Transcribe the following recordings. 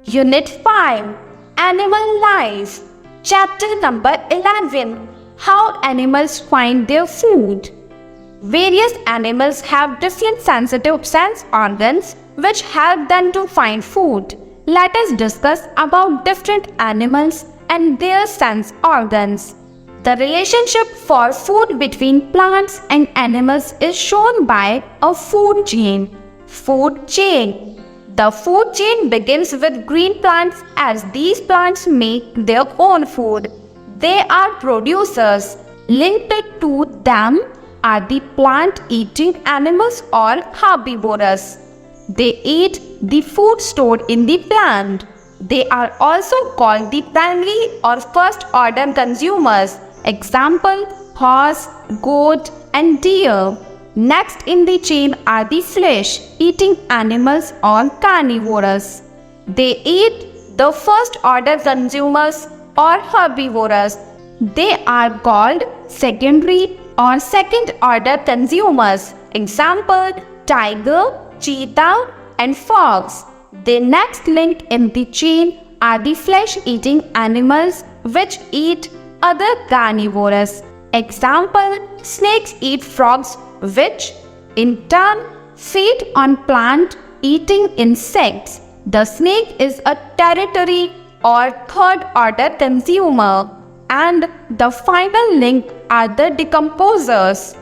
Unit 5 Animal Life. Chapter number 11 How Animals Find Their Food. Various animals have different sensitive sense organs which help them to find food. Let us discuss about different animals and their sense organs. The relationship for food between plants and animals is shown by a food chain. Food chain. The food chain begins with green plants as these plants make their own food. They are producers. Linked to them are the plant-eating animals or herbivores. They eat the food stored in the plant. They are also called the primary or first-order consumers. Example, horse, goat, and deer. Next in the chain are the flesh-eating animals or carnivores. They eat the first-order consumers or herbivores. They are called secondary or second-order consumers. Example, tiger, cheetah, and fox. The next link in the chain are the flesh-eating animals which eat other carnivores. Example, snakes eat frogs which in turn feed on plant-eating insects. The snake is a tertiary or third-order consumer. And the final link are the decomposers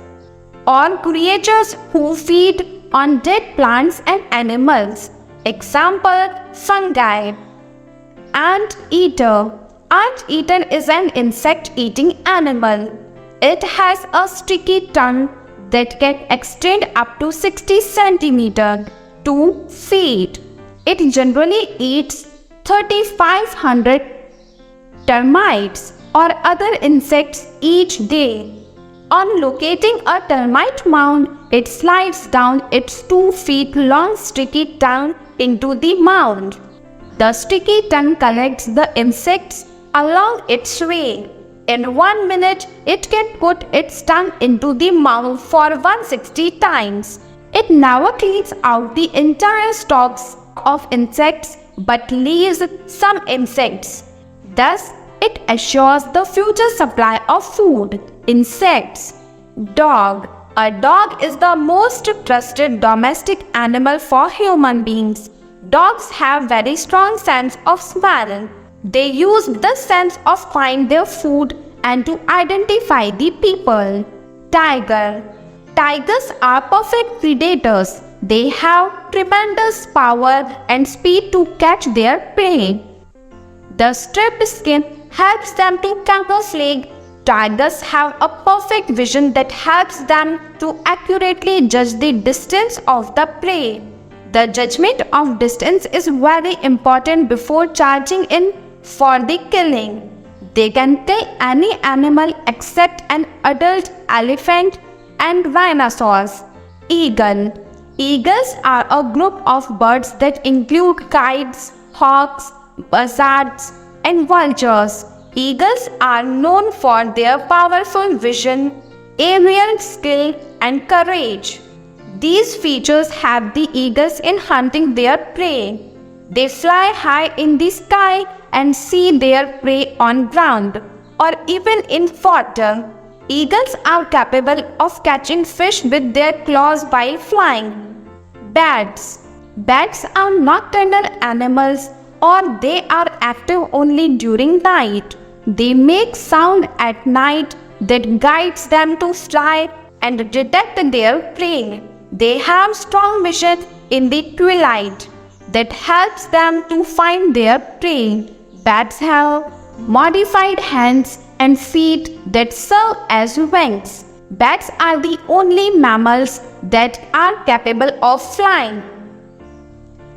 or creatures who feed on dead plants and animals. Example, fungi. Ant-eater. Ant-eater is an insect-eating animal. It has a sticky tongue that can extend up to 60 centimeters, 2 feet. It generally eats 3,500 termites or other insects each day. On locating a termite mound, it slides down its 2 feet long sticky tongue into the mound. The sticky tongue collects the insects along its way. In 1 minute, it can put its tongue into the mound for 160 times. It never cleans out the entire stalks of insects but leaves some insects. Thus, it assures the future supply of food. Insects. Dog. A dog is the most trusted domestic animal for human beings. Dogs have very strong sense of smell. They use this sense of find their food and to identify the people. Tiger. Tigers are perfect predators. They have tremendous power and speed to catch their prey. The striped skin helps them to camouflage. Tigers have a perfect vision that helps them to accurately judge the distance of the prey. The judgment of distance is very important before charging in for the killing. They can kill any animal except an adult elephant and rhinoceros. Eagle. Eagles are a group of birds that include kites, hawks, buzzards, and vultures. Eagles are known for their powerful vision, aerial skill, and courage. These features help the eagles in hunting their prey. They fly high in the sky and see their prey on ground or even in water. Eagles are capable of catching fish with their claws while flying. Bats. Bats are nocturnal animals or they are active only during night. They make sound at night that guides them to fly and detect their prey. They have strong vision in the twilight that helps them to find their prey. Bats have modified hands and feet that serve as wings. Bats are the only mammals that are capable of flying.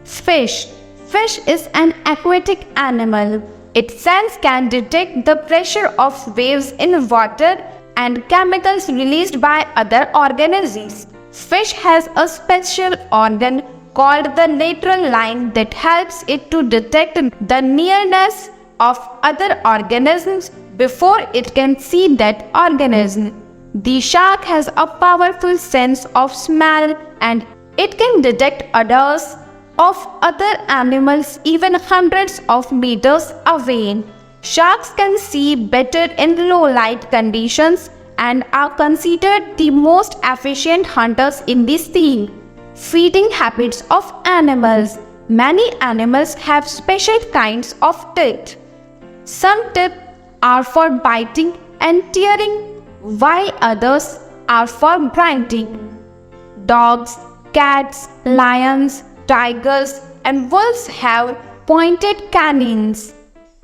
Fish. Fish is an aquatic animal. Its sense can detect the pressure of waves in water and chemicals released by other organisms. Fish has a special organ called the lateral line that helps it to detect the nearness of other organisms before it can see that organism. The shark has a powerful sense of smell and it can detect odors of other animals even hundreds of meters away. Sharks can see better in low light conditions and are considered the most efficient hunters in the sea. Feeding habits of animals. Many animals have special kinds of teeth. Some teeth are for biting and tearing, while others are for grinding. Dogs, cats, lions, tigers, and wolves have pointed canines.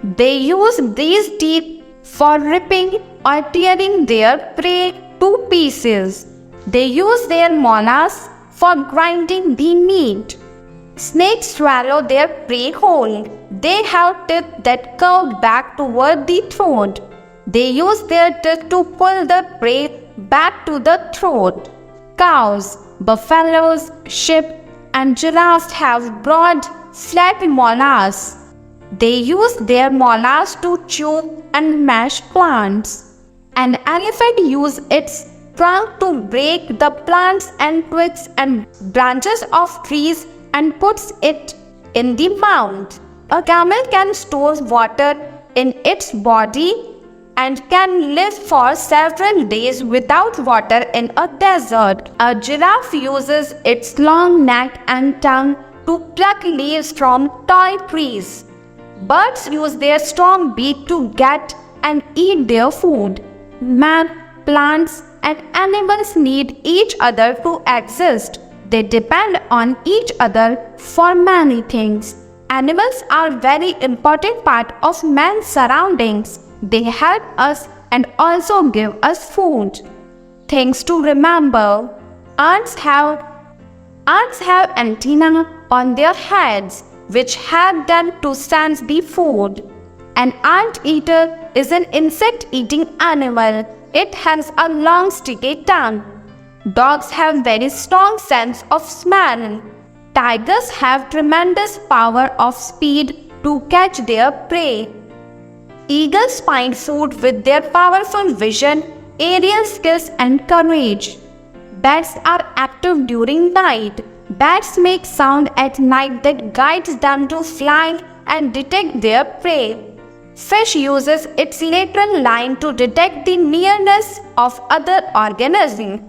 They use these teeth for ripping or tearing their prey to pieces. They use their molars for grinding the meat. Snakes swallow their prey whole. They have teeth that curve back toward the throat. They use their teeth to pull the prey back to the throat. Cows, buffaloes, sheep, and giraffes have broad, flat molars. They use their molars to chew and mash plants. An elephant uses its trunk to break the plants and twigs and branches of trees and puts it in the mouth. A camel can store water in its body and can live for several days without water in a desert. A giraffe uses its long neck and tongue to pluck leaves from tall trees. Birds use their strong beak to get and eat their food. Man, plants, and animals need each other to exist. They depend on each other for many things. Animals are a very important part of man's surroundings. They help us and also give us food. Things to remember. Ants have antennae on their heads which help them to sense the food. An anteater is an insect-eating animal. It has a long sticky tongue. Dogs have very strong sense of smell. Tigers have tremendous power of speed to catch their prey. Eagles find food with their powerful vision, aerial skills, and courage. Bats are active during night. Bats make sound at night that guides them to fly and detect their prey. Fish uses its lateral line to detect the nearness of other organisms.